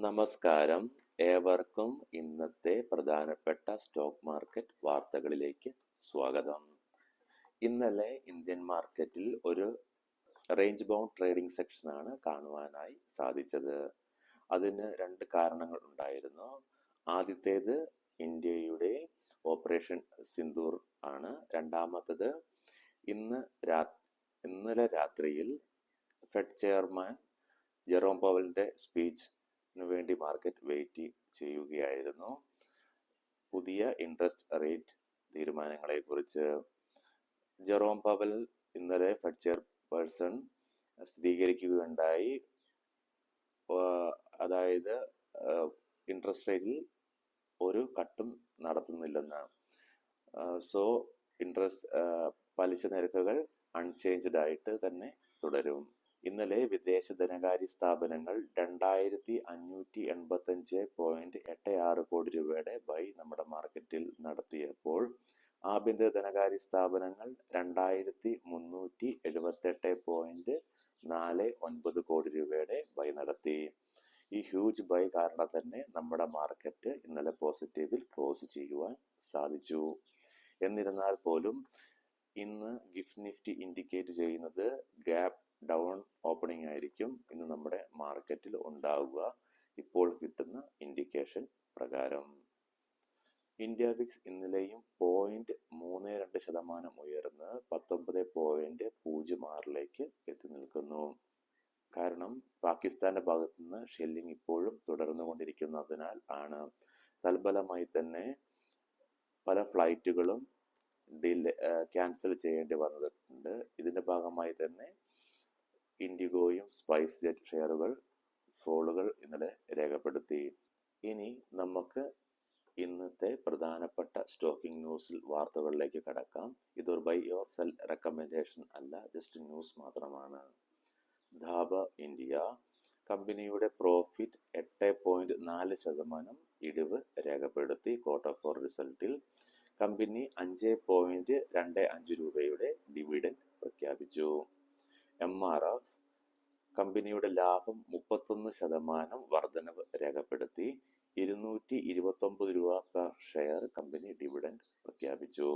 നമസ്കാരം. ഏവർക്കും ഇന്നത്തെ പ്രധാനപ്പെട്ട സ്റ്റോക്ക് മാർക്കറ്റ് വാർത്തകളിലേക്ക് സ്വാഗതം. ഇന്നലെ ഇന്ത്യൻ മാർക്കറ്റിൽ ഒരു റേഞ്ച് ബൗണ്ട് ട്രേഡിംഗ് സെക്ഷനാണ് കാണുവാനായി സാധിച്ചത്. അതിന് രണ്ട് കാരണങ്ങൾ ഉണ്ടായിരുന്നു. ആദ്യത്തേത് ഇന്ത്യയുടെ ഓപ്പറേഷൻ സിന്ദൂർ ആണ്. രണ്ടാമത്തത് ഇന്നലെ രാത്രിയിൽ ഫെഡ് ചെയർമാൻ ജെറോം പവലിന്റെ സ്പീച്ച് വേണ്ടി മാർക്കറ്റ് വെയിറ്റ് ചെയ്യുകയായിരുന്നു. പുതിയ ഇൻട്രസ്റ്റ് റേറ്റ് തീരുമാനങ്ങളെ കുറിച്ച് ജെറോം പവൽ ഇന്നലെ ഫെഡ് ചെയർപേഴ്സൺ സ്ഥിരീകരിക്കുകയുണ്ടായി. അതായത് ഇൻട്രസ്റ്റ് റേറ്റിൽ ഒരു കട്ടും നടത്തുന്നില്ലെന്ന്. പലിശ നിരക്കുകൾ അൺചേഞ്ച്ഡ് ആയിട്ട് തന്നെ തുടരും. ഇന്നലെ വിദേശ ധനകാര്യ സ്ഥാപനങ്ങൾ 2585.86 കോടി രൂപയുടെ ബൈ നമ്മുടെ മാർക്കറ്റിൽ നടത്തിയപ്പോൾ ആഭ്യന്തര ധനകാര്യ സ്ഥാപനങ്ങൾ 2378.49 കോടി രൂപയുടെ ബൈ നടത്തി. ഈ ഹ്യൂജ് ബൈ കാരണം തന്നെ നമ്മുടെ മാർക്കറ്റ് ഇന്നലെ പോസിറ്റീവിൽ ക്ലോസ് ചെയ്യുവാൻ സാധിച്ചു. എന്നിരുന്നാൽ പോലും ഇന്ന് ഗിഫ്റ്റ് നിഫ്റ്റി ഇൻഡിക്കേറ്റ് ചെയ്യുന്നത് ഗ്യാപ്പ് ഡൗൺ ഓപ്പണിംഗ് ആയിരിക്കും ഇന്ന് നമ്മുടെ മാർക്കറ്റിൽ ഉണ്ടാവുക, ഇപ്പോൾ കിട്ടുന്ന ഇൻഡിക്കേഷൻ പ്രകാരം. ഇന്ത്യ വിക്സ് ഇന്നലെയും 0.32% ഉയർന്ന് 19.06 എത്തി നിൽക്കുന്നു. കാരണം പാകിസ്ഥാന്റെ ഭാഗത്തു നിന്ന് ഷെല്ലിംഗ് ഇപ്പോഴും തുടർന്നുകൊണ്ടിരിക്കുന്നതിനാൽ ആണ്. തൽഫലമായി തന്നെ പല ഫ്ലൈറ്റുകളും ക്യാൻസൽ ചെയ്യേണ്ടി വന്നിട്ടുണ്ട്. ഇതിന്റെ ഭാഗമായി തന്നെ ഇൻഡിഗോയും സ്പൈസ് ജെറ്റ് ഷെയറുകൾ ഫോളുകൾ ഇന്നലെ രേഖപ്പെടുത്തി. ഇനി നമുക്ക് ഇന്നത്തെ പ്രധാനപ്പെട്ട സ്റ്റോക്കിംഗ് ന്യൂസിൽ വാർത്തകളിലേക്ക് കടക്കാം. ഇതൊരു ബൈ ഓർ സെൽ റെക്കമെൻഡേഷൻ അല്ല, ജസ്റ്റ് ന്യൂസ് മാത്രമാണ്. ധാബ ഇന്ത്യ കമ്പനിയുടെ പ്രോഫിറ്റ് 8.4% ഇടിവ് രേഖപ്പെടുത്തി. Q4 റിസൾട്ടിൽ കമ്പനി 5.25 രൂപയുടെ ഡിവിഡൻഡ് പ്രഖ്യാപിച്ചു. MRF കമ്പനിയുടെ ലാഭം 31% വർധനവ് രേഖപ്പെടുത്തി. 229 രൂപ പെർ ഷെയർ കമ്പനി ഡിവിഡൻഡ് പ്രഖ്യാപിച്ചു.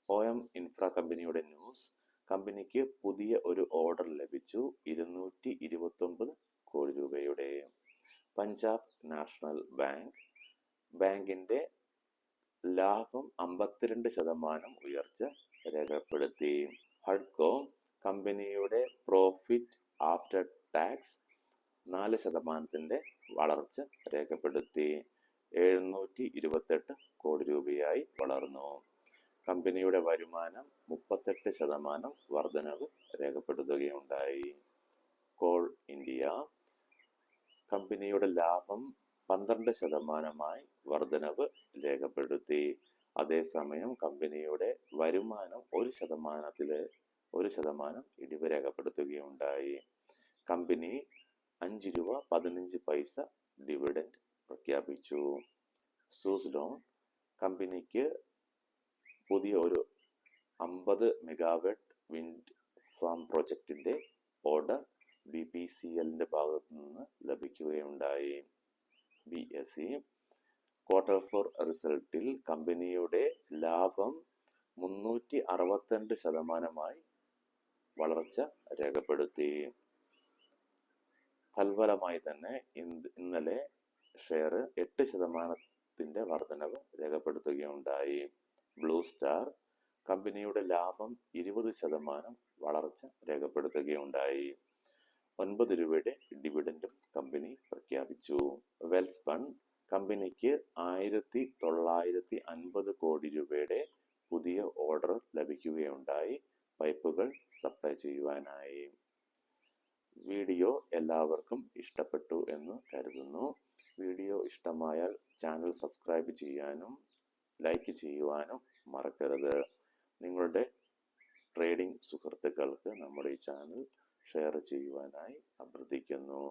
OM ഇൻഫ്ര കമ്പനിയുടെ ന്യൂസ്, കമ്പനിക്ക് പുതിയ ഒരു ഓർഡർ ലഭിച്ചു 229 കോടി രൂപയുടെ. പഞ്ചാബ് നാഷണൽ ബാങ്കിന്റെ ലാഭം 52% ഉയർച്ച രേഖപ്പെടുത്തി. ഹഡ്കോ കമ്പനിയുടെ പ്രോഫിറ്റ് ആഫ്റ്റർ ടാക്സ് 4% വളർച്ച രേഖപ്പെടുത്തി. 728 കോടി രൂപയായി വളർന്നു. കമ്പനിയുടെ വരുമാനം 38% വർധനവ് രേഖപ്പെടുത്തുകയുണ്ടായി. കോൾ ഇന്ത്യ കമ്പനിയുടെ ലാഭം 12% വർധനവ് രേഖപ്പെടുത്തി. അതേസമയം കമ്പനിയുടെ വരുമാനം 1% ഇടിവ് രേഖപ്പെടുത്തുകയുണ്ടായി. കമ്പനി 5 രൂപ 15 പൈസ ഡിവിഡൻഡ് പ്രഖ്യാപിച്ചു. സൂസ്ലോൺ കമ്പനിക്ക് പുതിയ ഒരു 50 മെഗാവാട്ട് വിൻഡ് ഫാം പ്രോജക്റ്റിന്റെ ഓർഡർ BPCLന്റെ ഭാഗത്തു നിന്ന് ലഭിക്കുകയുണ്ടായി. BSE Q4 റിസൾട്ടിൽ കമ്പനിയുടെ ലാഭം 362% വളർച്ച രേഖപ്പെടുത്തി. തൽഫലമായി തന്നെ ഇന്നലെ ഷെയർ 8% വർധനവ് രേഖപ്പെടുത്തുകയുണ്ടായി. ബ്ലൂ സ്റ്റാർ കമ്പനിയുടെ ലാഭം 20% വളർച്ച രേഖപ്പെടുത്തുകയുണ്ടായി. 9 രൂപയുടെ ഡിവിഡൻഡും കമ്പനി പ്രഖ്യാപിച്ചു. വെൽസ്പൺ കമ്പനിക്ക് 1950 കോടി രൂപയുടെ പുതിയ ഓർഡർ ലഭിക്കുകയുണ്ടായി, പൈപ്പുകൾ സപ്ലൈ ചെയ്യുവാനായി. വീഡിയോ എല്ലാവർക്കും ഇഷ്ടപ്പെട്ടു എന്ന് കരുതുന്നു. വീഡിയോ ഇഷ്ടമായാൽ ചാനൽ സബ്സ്ക്രൈബ് ചെയ്യാനും ലൈക്ക് ചെയ്യുവാനും മറക്കരുത്. നിങ്ങളുടെ ട്രേഡിംഗ് സുഹൃത്തുക്കൾക്ക് നമ്മുടെ ഈ ചാനൽ ഷെയർ ചെയ്യുവാനായി അഭ്യർത്ഥിക്കുന്നു.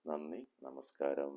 നന്ദി, നമസ്കാരം.